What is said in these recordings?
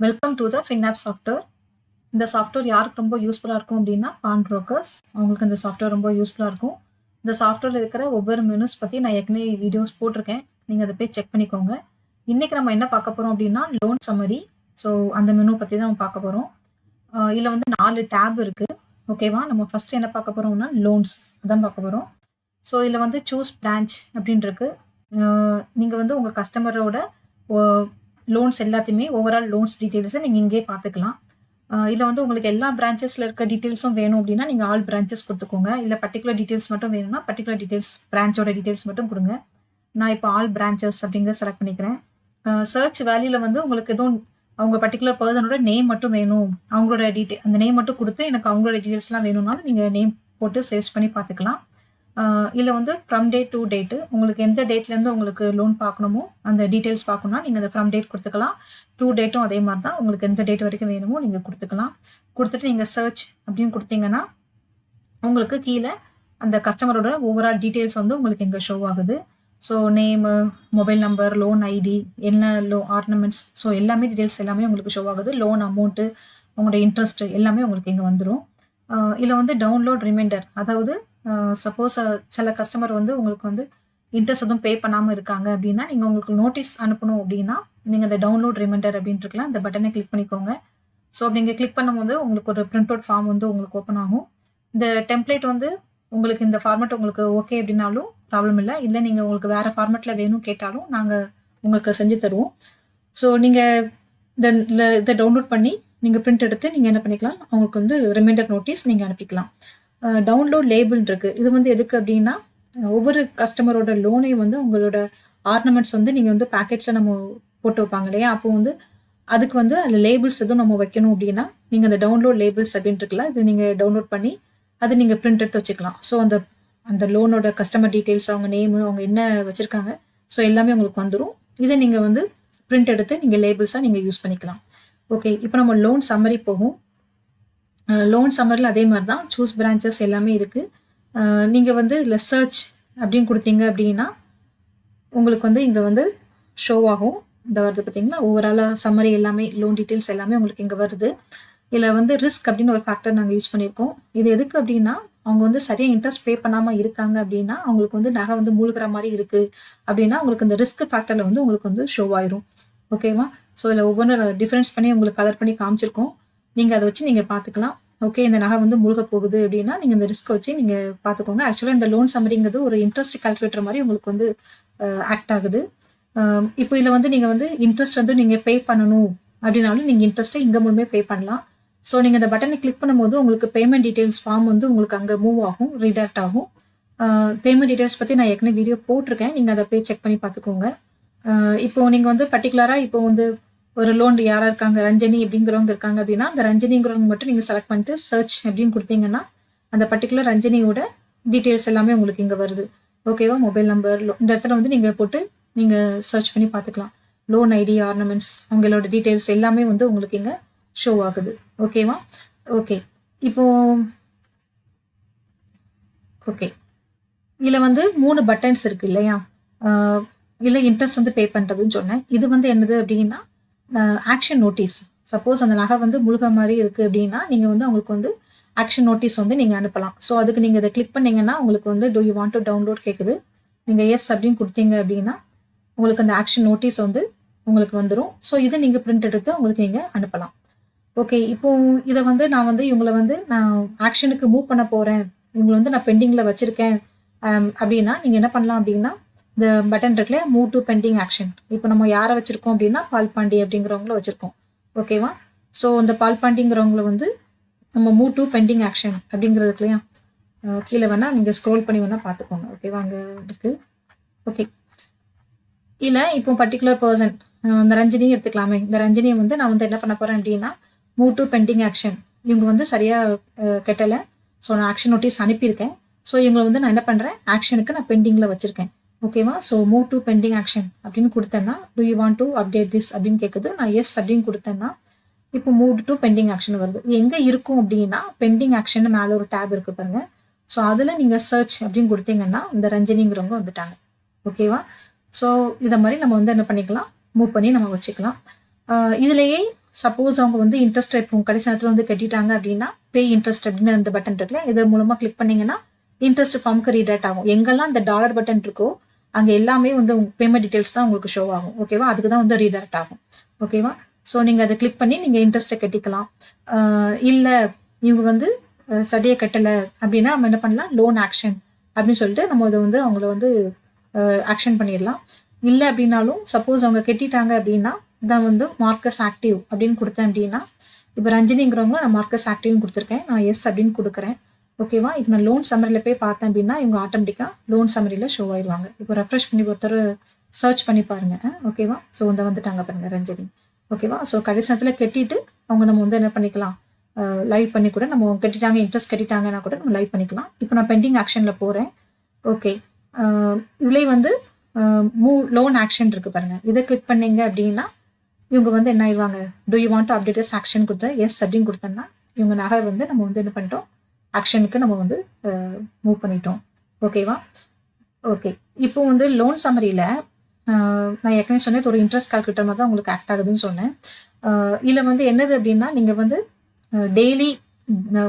Welcome to the FinApp software. இந்த software யாருக்கு ரொம்ப யூஸ்ஃபுல்லாக இருக்கும் அப்படின்னா பான் ப்ரோக்கர்ஸ். அவங்களுக்கு இந்த சாஃப்ட்வேர் ரொம்ப யூஸ்ஃபுல்லாக இருக்கும். இந்த சாஃப்ட்வேரில் இருக்கிற ஒவ்வொரு மெனுஸ் பற்றி நான் ஏற்கனவே வீடியோஸ் போட்டிருக்கேன். நீங்கள் அதை போய் செக் பண்ணிக்கோங்க. இன்றைக்கி நம்ம என்ன பார்க்க போகிறோம் அப்படின்னா லோன் சம்மரி. ஸோ அந்த மெனு பற்றி தான் நம்ம பார்க்க போகிறோம். இதில் வந்து 4 டேப் இருக்குது. ஓகேவா, நம்ம ஃபஸ்ட்டு என்ன பார்க்க போகிறோம்னா லோன்ஸ் அதான் பார்க்க போகிறோம். ஸோ இதில் வந்து சூஸ் பிரான்ச் அப்படின்னு இருக்கு. நீங்கள் வந்து உங்கள் கஸ்டமரோட லோன்ஸ் எல்லாத்தையுமே ஓவரால் லோன்ஸ் டீட்டெயில்ஸை நீங்கள் இங்கே பார்த்துக்கலாம். இதில் வந்து உங்களுக்கு எல்லா பிரான்ச்சஸில் இருக்க டீட்டெயில்ஸும் வேணும் அப்படின்னா நீங்கள் ஆல் பிரான்ச்சஸ் கொடுத்துக்கோங்க. இல்லை பர்டிகுலர் டீட்டெயில்ஸ் மட்டும் வேணும்னா பர்டிகுலர் டீட்டெயில்ஸ் பிரான்ச்சோட டீட்டெயில்ஸ் மட்டும் கொடுங்க. நான் இப்போ ஆல் பிரான்ச்சஸ் அப்படிங்கிறத செலக்ட் பண்ணிக்கிறேன். சர்ச் வேல்யூவில் வந்து உங்களுக்கு எதுவும் அவங்க பர்டிகுலர் பர்சனோட நேம் மட்டும் வேணும், அவங்களோட அந்த நேம் மட்டும் கொடுத்து எனக்கு அவங்களோட டீட்டெயில்ஸ்லாம் வேணும்னாலும் நீங்கள் நேம் போட்டு சர்ச் பண்ணி பார்த்துக்கலாம். இதில் வந்து ஃப்ரம் டேட் டு டேட்டு உங்களுக்கு எந்த டேட்லேருந்து உங்களுக்கு லோன் பார்க்கணுமோ அந்த டீட்டெயில்ஸ் பார்க்கணும்னா நீங்கள் அந்த ஃப்ரம் டேட் கொடுத்துக்கலாம். டு டேட்டும் அதே மாதிரி தான், உங்களுக்கு எந்த டேட் வரைக்கும் வேணுமோ நீங்கள் கொடுத்துக்கலாம். கொடுத்துட்டு நீங்கள் சர்ச் அப்படின்னு கொடுத்தீங்கன்னா உங்களுக்கு கீழே அந்த கஸ்டமரோட ஓவரால் டீட்டெயில்ஸ் வந்து உங்களுக்கு இங்கே ஷோ ஆகுது. So name, mobile number, loan ID, என்ன ஆர்னமெண்ட்ஸ், ஸோ எல்லாமே டீட்டெயில்ஸ் எல்லாமே உங்களுக்கு ஷோ ஆகுது. லோன் அமௌண்ட்டு, உங்களோட இன்ட்ரெஸ்ட் எல்லாமே உங்களுக்கு இங்கே வந்துடும். இதில் வந்து டவுன்லோட் ரிமைண்டர், அதாவது சப்போஸ் சில கஸ்டமர் வந்து உங்களுக்கு வந்து இன்ட்ரெஸ்ட் எதுவும் பே பண்ணாமல் இருக்காங்க அப்படின்னா நீங்கள் உங்களுக்கு நோட்டீஸ் அனுப்பணும் அப்படின்னா நீங்கள் இந்த டவுன்லோட் ரிமைண்டர் அப்படின்ட்டு இருக்கலாம், இந்த பட்டனை கிளிக் பண்ணிக்கோங்க. ஸோ நீங்கள் கிளிக் பண்ணும்போது உங்களுக்கு ஒரு பிரிண்ட் அவுட் ஃபார்ம் வந்து உங்களுக்கு ஓப்பன் ஆகும். இந்த டெம்ப்ளேட் வந்து உங்களுக்கு இந்த ஃபார்மேட் உங்களுக்கு ஓகே அப்படின்னாலும் ப்ராப்ளம் இல்லை, இல்லை நீங்கள் உங்களுக்கு வேறு ஃபார்மேட்டில் வேணும் கேட்டாலும் நாங்கள் உங்களுக்கு செஞ்சு தருவோம். ஸோ நீங்கள் இதை டவுன்லோட் பண்ணி நீங்கள் பிரிண்ட் எடுத்து நீங்கள் என்ன பண்ணிக்கலாம், அவங்களுக்கு வந்து ரிமைண்டர் நோட்டீஸ் நீங்கள் அனுப்பிக்கலாம். டவுன்லோட் லேபிள் இருக்குது. இது வந்து எதுக்கு அப்படின்னா ஒவ்வொரு கஸ்டமரோட லோனையும் வந்து உங்களோட ஆர்னமெண்ட்ஸ் வந்து நீங்கள் வந்து பேக்கெட்ஸை நம்ம போட்டு வைப்பாங்க இல்லையா, அப்போ வந்து அதுக்கு வந்து அதில் லேபிள்ஸ் எதுவும் நம்ம வைக்கணும் அப்படின்னா நீங்கள் அந்த டவுன்லோட் லேபிள்ஸ் அப்படின்ட்டு இருக்குல்ல, இது நீங்கள் டவுன்லோட் பண்ணி அது நீங்கள் பிரிண்ட் எடுத்து வச்சுக்கலாம். ஸோ அந்த லோனோட கஸ்டமர் டீட்டெயில்ஸ், அவங்க நேமு, அவங்க என்ன வச்சுருக்காங்க, ஸோ எல்லாமே உங்களுக்கு வந்துடும். இதை நீங்கள் வந்து பிரிண்ட் எடுத்து நீங்கள் லேபிள்ஸாக நீங்கள் யூஸ் பண்ணிக்கலாம். ஓகே, இப்போ நம்ம லோன் சம்மரி போகும். லோன் சம்மரில் அதே மாதிரி தான் சூஸ் பிரான்ச்சஸ் எல்லாமே இருக்குது. நீங்கள் வந்து இதில் சர்ச் அப்படின்னு கொடுத்தீங்க அப்படின்னா உங்களுக்கு வந்து இங்கே வந்து ஷோ ஆகும். இந்த வருது பார்த்தீங்களா, ஓவராலாக சம்மரி எல்லாமே லோன் டீட்டெயில்ஸ் எல்லாமே உங்களுக்கு இங்கே வருது. இதில் வந்து ரிஸ்க் அப்படின்னு ஒரு ஃபேக்டர் நாங்கள் யூஸ் பண்ணியிருக்கோம். இது எதுக்கு அப்படின்னா அவங்க வந்து சரியாக இன்ட்ரெஸ்ட் பே பண்ணாமல் இருக்காங்க அப்படின்னா அவங்களுக்கு வந்து நகை வந்து மூழ்கிற மாதிரி இருக்குது அப்படின்னா உங்களுக்கு இந்த ரிஸ்க் ஃபேக்டரில் வந்து உங்களுக்கு வந்து ஷோ ஆயிரும். ஓகேவா, ஸோ இதில் ஒவ்வொன்றும் டிஃப்ரென்ஸ் பண்ணி உங்களுக்கு கலர் பண்ணி காமிச்சிருக்கோம். நீங்கள் அதை வச்சு நீங்கள் பார்த்துக்கலாம். ஓகே, இந்த நகை வந்து மூழ்க போகுது அப்படின்னா நீங்கள் இந்த ரிஸ்க்கை வச்சு நீங்கள் பார்த்துக்கோங்க. ஆக்சுவலாக இந்த லோன் சம்மரிங்கிறது ஒரு இன்ட்ரெஸ்ட் கால்குலேட்டர் மாதிரி உங்களுக்கு வந்து ஆக்ட் ஆகுது. இப்போ இதில் வந்து நீங்கள் வந்து இன்ட்ரெஸ்ட் வந்து நீங்கள் பே பண்ணணும் அப்படின்னாலும் நீங்கள் இன்ட்ரெஸ்ட்டை இங்கே மூலமே பே பண்ணலாம். ஸோ நீங்கள் இந்த பட்டனை கிளிக் பண்ணும்போது உங்களுக்கு பேமெண்ட் டீட்டெயில்ஸ் ஃபார்ம் வந்து உங்களுக்கு அங்கே மூவ் ஆகும், ரீடாக்ட் ஆகும். பேமெண்ட் டீட்டெயில்ஸ் பற்றி நான் ஏற்கனவே வீடியோ போட்டிருக்கேன், நீங்கள் அதை போய் செக் பண்ணி பார்த்துக்கோங்க. இப்போது நீங்கள் வந்து பர்டிகுலராக இப்போ வந்து ஒரு லோன் யாராக இருக்காங்க, ரஞ்சனி அப்படிங்கிறவங்க இருக்காங்க அப்படின்னா அந்த ரஞ்சனிங்கிறவங்க மட்டும் நீங்கள் செலக்ட் பண்ணிட்டு சர்ச் அப்படின்னு கொடுத்தீங்கன்னா அந்த பர்டிகுலர் ரஞ்சனியோட டீட்டெயில்ஸ் எல்லாமே உங்களுக்கு இங்கே வருது. ஓகேவா, மொபைல் நம்பர், இந்த இடத்துல வந்து நீங்கள் போட்டு நீங்கள் சர்ச் பண்ணி பார்த்துக்கலாம். லோன் ஐடி, ஆர்னமெண்ட்ஸ், அவங்களோட டீட்டெயில்ஸ் எல்லாமே வந்து உங்களுக்கு இங்கே ஷோ ஆகுது. ஓகேவா, ஓகே. இப்போ ஓகே, இதில் வந்து 3 பட்டன்ஸ் இருக்குது இல்லையா, இல்லை இன்ட்ரெஸ்ட் வந்து பே பண்ணுறதுன்னு சொன்னேன். இது வந்து என்னது அப்படின்னா ஆக்ஷன் நோட்டீஸ். சப்போஸ் அந்த நகை வந்து முழுக மாதிரி இருக்குது அப்படின்னா நீங்கள் வந்து அவங்களுக்கு வந்து ஆக்ஷன் நோட்டீஸ் வந்து நீங்கள் அனுப்பலாம். ஸோ அதுக்கு நீங்கள் இதை கிளிக் பண்ணிங்கன்னா உங்களுக்கு வந்து do you want to download கேட்குது. நீங்கள் எஸ் அப்படின்னு கொடுத்தீங்க அப்படின்னா உங்களுக்கு அந்த ஆக்ஷன் நோட்டீஸ் வந்து உங்களுக்கு வந்துடும். ஸோ இதை நீங்கள் பிரிண்ட் எடுத்து உங்களுக்கு நீங்கள் அனுப்பலாம். ஓகே, இப்போ இதை வந்து நான் வந்து இவங்களை வந்து நான் ஆக்ஷனுக்கு மூவ் பண்ண போகிறேன், இவங்களை வந்து நான் பெண்டிங்கில் வச்சுருக்கேன் அப்படின்னா நீங்கள் என்ன பண்ணலாம் அப்படின்னா இந்த பட்டன் இருக்குல்ல, மூவ் டு பெண்டிங் ஆக்ஷன். இப்போ நம்ம யாரை வச்சுருக்கோம் அப்படின்னா பால்பாண்டி அப்படிங்கிறவங்கள வச்சுருக்கோம். ஓகேவா, ஸோ இந்த பால்பாண்டிங்கிறவங்கள வந்து நம்ம மூவ் டு பெண்டிங் ஆக்ஷன் அப்படிங்கிறதுக்கு இல்லையா, கீழே வேணால் நீங்கள் ஸ்க்ரோல் பண்ணி வேணால் பார்த்துக்கோங்க. ஓகேவா, அங்கே இருக்குது. ஓகே, இல்லை இப்போ பர்டிகுலர் பர்சன் இந்த ரஞ்சினியை எடுத்துக்கலாமே, இந்த ரஞ்சினியை வந்து நான் வந்து என்ன பண்ண போகிறேன் அப்படின்னா மூவ் டு பெண்டிங் ஆக்ஷன், இவங்க வந்து சரியாக கெட்டலை, ஸோ நான் ஆக்ஷன் நோட்டீஸ் அனுப்பியிருக்கேன். ஸோ இவங்களை வந்து நான் என்ன பண்ணுறேன், ஆக்ஷனுக்கு நான் பெண்டிங்கில் வச்சுருக்கேன். ஓகேவா, so move to pending action அப்படின்னு கொடுத்தேன்னா do you want to update this அப்படின்னு கேட்குது. நான் எஸ் அப்படின்னு கொடுத்தேன்னா இப்போ மூவ் டு பெண்டிங் ஆக்ஷன் வருது. எங்கே இருக்கும் அப்படின்னா பெண்டிங் ஆக்ஷன் மேலே ஒரு டேப் இருக்குது பாருங்க. ஸோ அதில் நீங்கள் சர்ச் அப்படின்னு கொடுத்தீங்கன்னா இந்த ரஞ்சினிங்கிறவங்க வந்துட்டாங்க. ஓகேவா, ஸோ இதை மாதிரி நம்ம வந்து என்ன பண்ணிக்கலாம், மூவ் பண்ணி நம்ம வச்சுக்கலாம். இதுலேயே சப்போஸ் அவங்க வந்து இன்ட்ரெஸ்ட் இப்போ கடைசி நேரத்தில் வந்து கட்டிட்டாங்க அப்படின்னா பே இன்ட்ரெஸ்ட் அப்படின்னு அந்த பட்டன் இருக்குல்ல, இது மூலமாக கிளிக் பண்ணீங்கன்னா இன்ட்ரெஸ்ட் ஃபார்முக்கு ரீடேட் ஆகும். எங்கெல்லாம் இந்த டாலர் பட்டன் இருக்கோ அங்கே எல்லாமே வந்து பேமெண்ட் டீட்டெயில்ஸ் தான் உங்களுக்கு ஷோ ஆகும். ஓகேவா, அதுக்கு தான் வந்து ரீடேரக்ட் ஆகும். ஓகேவா, ஸோ நீங்கள் அதை கிளிக் பண்ணி நீங்கள் இன்ட்ரெஸ்ட்டை கட்டிக்கலாம். இல்லை இவங்க வந்து சரியாக கட்டலை அப்படின்னா நம்ம என்ன பண்ணலாம், லோன் ஆக்ஷன் அப்படின்னு சொல்லிட்டு நம்ம அதை வந்து அவங்கள வந்து ஆக்ஷன் பண்ணிடலாம். இல்லை அப்படின்னாலும் சப்போஸ் அவங்க கட்டிட்டாங்க அப்படின்னா தான் வந்து மார்க்கஸ் ஆக்டிவ் அப்படின்னு கொடுத்தேன் அப்படின்னா, இப்போ ரஞ்சினிங்கிறவங்க நான் மார்க்கஸ் ஆக்டிவ்னு கொடுத்துருக்கேன், நான் எஸ் அப்படின்னு கொடுக்குறேன். ஓகேவா, இப்போ நான் லோன் சம்மரியில் போய் பார்த்தேன் அப்படின்னா இவங்க ஆட்டோமேட்டிக்காக லோன் சம்மரியில் ஷோ ஆயிடுவாங்க. இப்போ ரெஃப்ரெஷ் பண்ணி ஒருத்தர் சர்ச் பண்ணி பாருங்கள். ஓகேவா, ஸோ இந்த வந்துட்டாங்க பாருங்கள் ரஞ்சினி. ஓகேவா, ஸோ கடைசி நேரத்தில் கட்டிட்டு அவங்க நம்ம வந்து என்ன பண்ணிக்கலாம், லைவ் பண்ணி கூட நம்ம கட்டிட்டாங்க இன்ட்ரெஸ்ட் கட்டிட்டாங்கன்னா கூட நம்ம லைவ் பண்ணிக்கலாம். இப்போ நான் பெண்டிங் ஆக்ஷனில் போகிறேன். ஓகே, இதுலேயே வந்து மூவ் லோன் ஆக்ஷன் இருக்குது பாருங்கள், இதை கிளிக் பண்ணீங்க அப்படின்னா இவங்க வந்து என்ன ஆயிடுவாங்க, do you want to update action கொடுத்தா எஸ் அப்படின்னு கொடுத்தோம்னா இவங்க நகை வந்து நம்ம வந்து என்ன பண்ணிட்டோம், ஆக்ஷனுக்கு நம்ம வந்து மூவ் பண்ணிட்டோம். ஓகேவா, ஓகே. இப்போ வந்து லோன் சம்மரியில் நான் ஏற்கனவே சொன்னேன் ஒரு இன்ட்ரெஸ்ட் கால்குலேட்டர் மாதிரி தான் உங்களுக்கு ஆக்ட் ஆகுதுன்னு சொன்னேன். இதில் வந்து என்னது அப்படின்னா நீங்கள் வந்து டெய்லி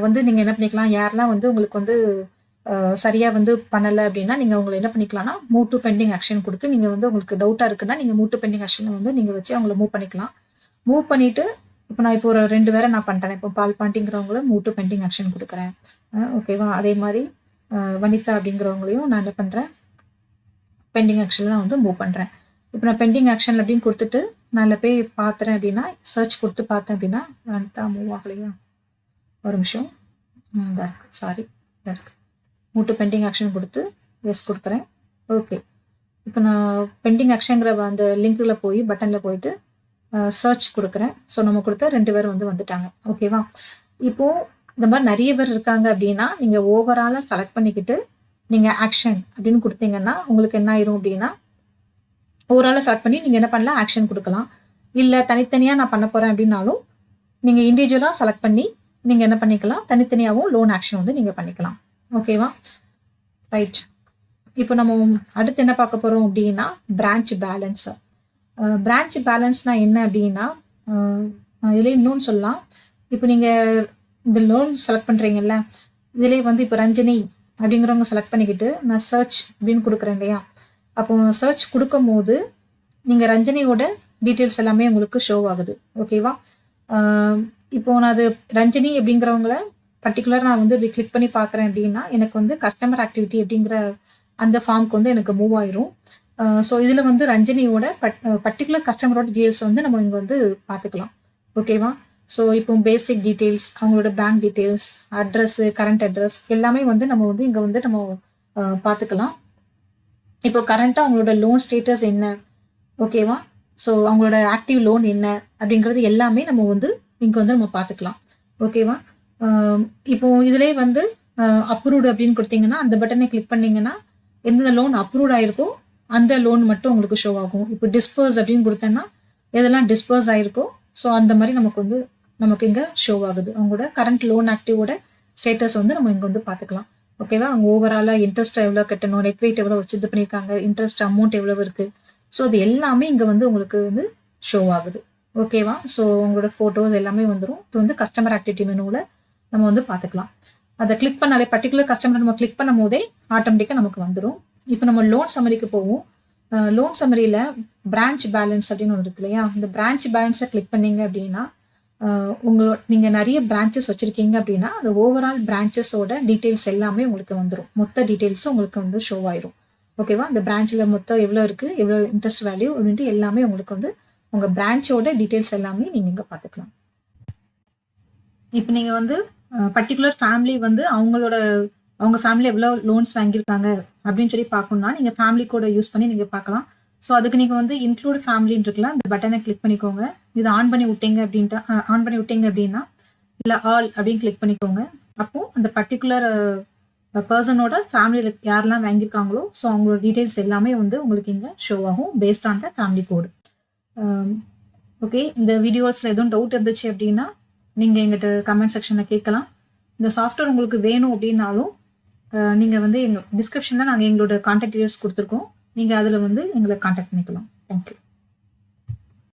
வந்து நீங்கள் என்ன பண்ணிக்கலாம், யாரெல்லாம் வந்து உங்களுக்கு வந்து சரியாக வந்து பண்ணலை அப்படின்னா நீங்கள் உங்களை என்ன பண்ணிக்கலாம்னா மூவ் டு பெண்டிங் ஆக்ஷன் கொடுத்து நீங்கள் வந்து உங்களுக்கு டவுட்டாக இருக்குன்னா நீங்கள் மூவ் டு பெண்டிங் ஆக்ஷனை வந்து நீங்கள் வச்சு அவங்கள மூவ் பண்ணிக்கலாம். மூவ் பண்ணிவிட்டு இப்போ நான் இப்போ ஒரு 2 பேரை நான் பண்ணுறேன். இப்போ பால் பாண்டிங்கிறவங்கள மூவ் டு பெண்டிங் ஆக்ஷன் கொடுக்குறேன். ஓகேவா, அதே மாதிரி வனிதா அப்படிங்கிறவங்களையும் நான் என்ன பண்ணுறேன், பெண்டிங் ஆக்ஷனில் நான் வந்து மூவ் பண்ணுறேன். இப்போ நான் பெண்டிங் ஆக்ஷன் அப்படின்னு கொடுத்துட்டு நான் அதில் போய் பார்த்துறேன் அப்படின்னா சர்ச் கொடுத்து பார்த்தேன் அப்படின்னா வனிதா மூவ் ஆகலையா, ஒரு நிமிஷம், இதாக இருக்குது, சாரி, இதாக இருக்குது. மூவ் டு பெண்டிங் ஆக்ஷன் கொடுத்து எஸ் கொடுக்குறேன். ஓகே, இப்போ நான் பெண்டிங் ஆக்ஷனுங்கிற அந்த லிங்க்கில் போய் பட்டனில் போயிட்டு சர்ச் கொடுக்குறேன். ஸோ நம்ம கொடுத்தா 2 பேர் வந்து வந்துட்டாங்க. ஓகேவா, இப்போது இந்த மாதிரி நிறைய பேர் இருக்காங்க அப்படின்னா நீங்கள் ஓவராலாக செலக்ட் பண்ணிக்கிட்டு நீங்கள் ஆக்ஷன் அப்படின்னு கொடுத்தீங்கன்னா உங்களுக்கு என்ன ஆயிரும் அப்படின்னா ஓவராலாக செலக்ட் பண்ணி நீங்கள் என்ன பண்ணலாம், ஆக்ஷன் கொடுக்கலாம். இல்லை தனித்தனியாக நான் பண்ண போகிறேன் அப்படின்னாலும் நீங்கள் இண்டிவிஜுவலாக செலக்ட் பண்ணி நீங்கள் என்ன பண்ணிக்கலாம், தனித்தனியாகவும் லோன் ஆக்ஷன் வந்து நீங்கள் பண்ணிக்கலாம். ஓகேவா, ரைட். இப்போ நம்ம அடுத்து என்ன பார்க்க போகிறோம் அப்படின்னா பிரான்ச் பேலன்ஸ். பிரான்ச் பேலன்ஸ்னால் என்ன அப்படின்னா இதிலே இன்னொன்று சொல்லலாம். இப்போ நீங்கள் இந்த லோன் செலக்ட் பண்ணுறீங்கல்ல, இதிலே வந்து இப்போ ரஞ்சினி அப்படிங்கிறவங்க செலக்ட் பண்ணிக்கிட்டு நான் சர்ச் அப்படின்னு கொடுக்குறேன் இல்லையா, அப்போ சர்ச் கொடுக்கும் போது நீங்கள் ரஞ்சினியோட டீட்டெயில்ஸ் எல்லாமே உங்களுக்கு ஷோ ஆகுது. ஓகேவா, இப்போ நான் அது ரஞ்சினி அப்படிங்கிறவங்கள பர்டிகுலர் நான் வந்து இப்படி கிளிக் பண்ணி பார்க்குறேன் அப்படின்னா எனக்கு வந்து கஸ்டமர் ஆக்டிவிட்டி அப்படிங்கிற அந்த ஃபார்முக்கு வந்து எனக்கு மூவ் ஆயிரும். ஸோ இதில் வந்து ரஞ்சினியோட பர்டிகுலர் கஸ்டமரோட டீட்டெயில்ஸ் வந்து நம்ம இங்கே வந்து பார்த்துக்கலாம். ஓகேவா, ஸோ இப்போ பேசிக் டீட்டெயில்ஸ், அவங்களோட bank details, address, current address எல்லாமே வந்து நம்ம வந்து இங்கே வந்து நம்ம பார்த்துக்கலாம். இப்போ கரண்ட்டாக அவங்களோட லோன் ஸ்டேட்டஸ் என்ன, ஓகேவா, ஸோ அவங்களோட ஆக்டிவ் லோன் என்ன அப்படிங்கிறது எல்லாமே நம்ம வந்து இங்கே வந்து நம்ம பார்த்துக்கலாம். ஓகேவா, இப்போ இதிலே வந்து அப்ரூவ்டு அப்படின்னு கொடுத்தீங்கன்னா அந்த பட்டனை கிளிக் பண்ணிங்கன்னா எந்த லோன் அப்ரூவ்ட் ஆகிருக்கோ அந்த லோன் மட்டும் உங்களுக்கு ஷோ ஆகும். இப்போ டிஸ்பர்ஸ் அப்படின்னு கொடுத்தேன்னா எதெல்லாம் டிஸ்பர்ஸ் ஆகிருக்கோ ஸோ அந்த மாதிரி நமக்கு இங்கே ஷோ ஆகுது. அவங்களோட கரண்ட் லோன் ஆக்டிவோட ஸ்டேட்டஸ் வந்து நம்ம இங்கே வந்து பார்த்துக்கலாம். ஓகேவா, அவங்க ஓவராலாக இன்ட்ரெஸ்ட் எவ்வளோ கட்டணும், நெட் வெயிட் எவ்வளோ வச்சு இது பண்ணியிருக்காங்க, இன்ட்ரெஸ்ட் அமௌண்ட் எவ்வளோ இருக்குது, ஸோ அது எல்லாமே இங்கே வந்து உங்களுக்கு வந்து ஷோ ஆகுது. ஓகேவா, ஸோ உங்களோட ஃபோட்டோஸ் எல்லாமே வந்துடும். இது வந்து கஸ்டமர் ஆக்டிவிட்டி மெனுவில் நம்ம வந்து பார்த்துக்கலாம். அதை கிளிக் பண்ணாலே பர்டிகுலர் கஸ்டமர் நம்ம கிளிக் பண்ணும் போதே ஆட்டோமேட்டிக்காக நமக்கு வந்துடும். இப்போ நம்ம லோன் சம்மரிக்கு போவோம். லோன் சம்மரியில் பிரான்ச் பேலன்ஸ் அப்படின்னு ஒன்று இருக்கு இல்லையா, இந்த பிரான்ச் பேலன்ஸை கிளிக் பண்ணீங்க அப்படின்னா நீங்கள் நிறைய பிரான்ச்சஸ் வச்சுருக்கீங்க அப்படின்னா அந்த ஓவரால் பிரான்ச்சஸோட டீட்டெயில்ஸ் எல்லாமே உங்களுக்கு வந்துடும். மொத்த டீட்டெயில்ஸும் உங்களுக்கு வந்து ஷோ ஆயிரும். ஓகேவா, இந்த பிரான்ச்சில் மொத்தம் எவ்வளோ இருக்குது, எவ்வளோ இன்ட்ரெஸ்ட் வேல்யூ அப்படின்ட்டு எல்லாமே உங்களுக்கு வந்து உங்கள் பிரான்ச்சோட டீட்டெயில்ஸ் எல்லாமே நீங்கள் இங்கே பார்த்துக்கலாம். இப்போ நீங்கள் வந்து பர்டிகுலர் ஃபேமிலி வந்து அவங்க ஃபேமிலி எவ்வளோ லோன்ஸ் வாங்கியிருக்காங்க அப்படின்னு சொல்லி பார்க்கணுன்னா நீங்கள் ஃபேமிலி கோட யூஸ் பண்ணி நீங்கள் பார்க்கலாம். ஸோ அதுக்கு நீங்கள் வந்து இன்க்ளூட் ஃபேமிலின்னு இருக்குல்ல, அந்த பட்டனை கிளிக் பண்ணிக்கோங்க. இது ஆன் பண்ணி விட்டீங்க அப்படின்னா இல்லை ஆல் அப்படின்னு கிளிக் பண்ணிக்கோங்க. அப்போது அந்த பர்டிகுலர் பர்சனோட ஃபேமிலியில் யாரெல்லாம் வாங்கியிருக்காங்களோ ஸோ அவங்களோட டீட்டெயில்ஸ் எல்லாமே வந்து உங்களுக்கு இங்கே ஷோ ஆகும் based on the family code. Okay, இந்த வீடியோஸில் எதுவும் டவுட் இருந்துச்சு அப்படின்னா நீங்கள் எங்கிட்ட கமெண்ட் செக்ஷனில் கேட்கலாம். இந்த சாஃப்ட்வேர் உங்களுக்கு வேணும் அப்படின்னாலும் நீங்கள் வந்து எங்கள் டிஸ்கிரிப்ஷனில் நாங்கள் எங்களோட கான்டாக்ட் டீட்டெயில்ஸ் கொடுத்துருக்கோம். நீங்கள் அதில் வந்து எங்களை கான்டாக்ட் பண்ணிக்கலாம். தேங்க்யூ.